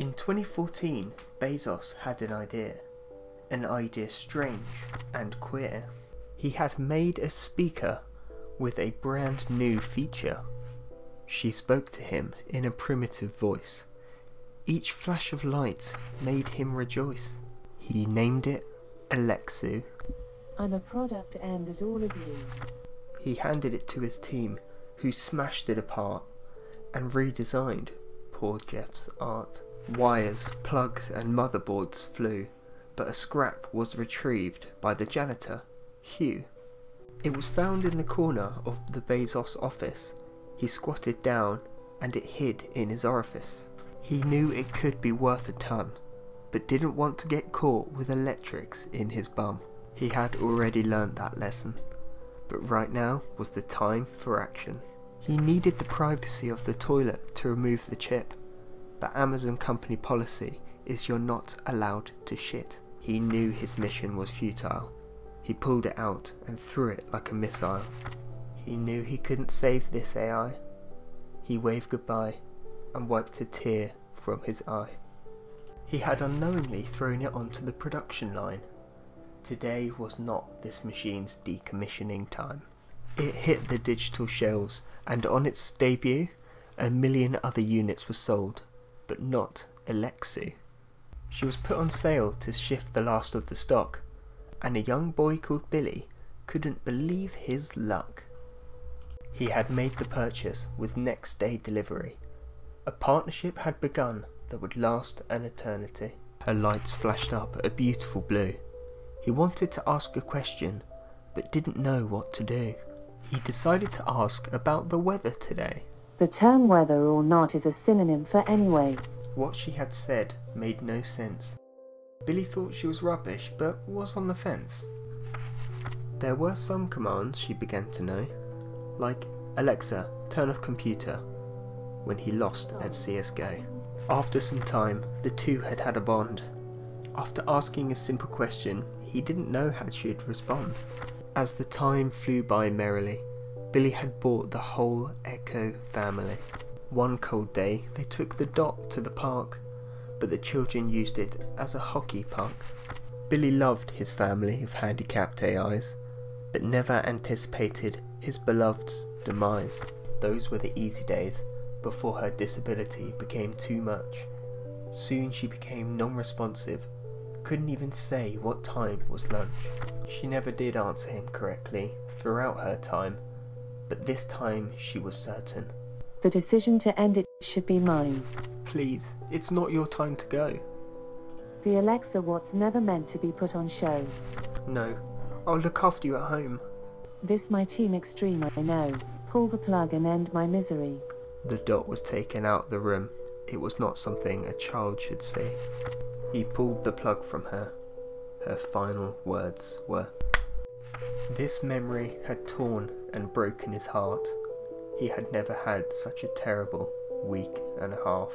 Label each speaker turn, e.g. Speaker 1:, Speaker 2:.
Speaker 1: In 2014, Bezos had an idea strange and queer. He had made a speaker with a brand new feature. She spoke to him in a primitive voice. Each flash of light made him rejoice. He named it Alexu.
Speaker 2: I'm a product aimed at all of you.
Speaker 1: He handed it to his team, who smashed it apart and redesigned poor Jeff's art. Wires, plugs and motherboards flew, but a scrap was retrieved by the janitor, Hugh. It was found in the corner of the Bezos office. He squatted down and it hid in his orifice. He knew it could be worth a ton, but didn't want to get caught with electrics in his bum. He had already learned that lesson, but right now was the time for action. He needed the privacy of the toilet to remove the chip, but Amazon company policy is you're not allowed to shit. He knew his mission was futile. He pulled it out and threw it like a missile. He knew he couldn't save this AI. He waved goodbye and wiped a tear from his eye. He had unknowingly thrown it onto the production line. Today was not this machine's decommissioning time. It hit the digital shelves, and on its debut, 1 million other units were sold, but not Alexu. She was put on sale to shift the last of the stock, and a young boy called Billy couldn't believe his luck. He had made the purchase with next day delivery. A partnership had begun that would last an eternity. Her lights flashed up a beautiful blue. He wanted to ask a question, but didn't know what to do. He decided to ask about the weather today.
Speaker 2: The term whether or not is a synonym for anyway.
Speaker 1: What she had said made no sense. Billy thought she was rubbish, but was on the fence. There were some commands she began to know, like Alexa, turn off computer, when he lost at CSGO. After some time, the two had had a bond. After asking a simple question, he didn't know how she'd respond. As the time flew by merrily, Billy had bought the whole Echo family. One cold day, they took the Dot to the park, but the children used it as a hockey puck. Billy loved his family of handicapped AIs, but never anticipated his beloved's demise. Those were the easy days, before her disability became too much. Soon she became non-responsive, couldn't even say what time was lunch. She never did answer him correctly throughout her time, but this time she was certain.
Speaker 2: The decision to end it should be mine.
Speaker 1: Please, it's not your time to go.
Speaker 2: The Alexa Watts never meant to be put on show.
Speaker 1: No, I'll look after you at home.
Speaker 2: This my team extreme, I know. Pull the plug and end my misery.
Speaker 1: The Dot was taken out of the room. It was not something a child should see. He pulled the plug from her. Her final words were, this memory had torn and broken his heart. He had never had such a terrible week and a half.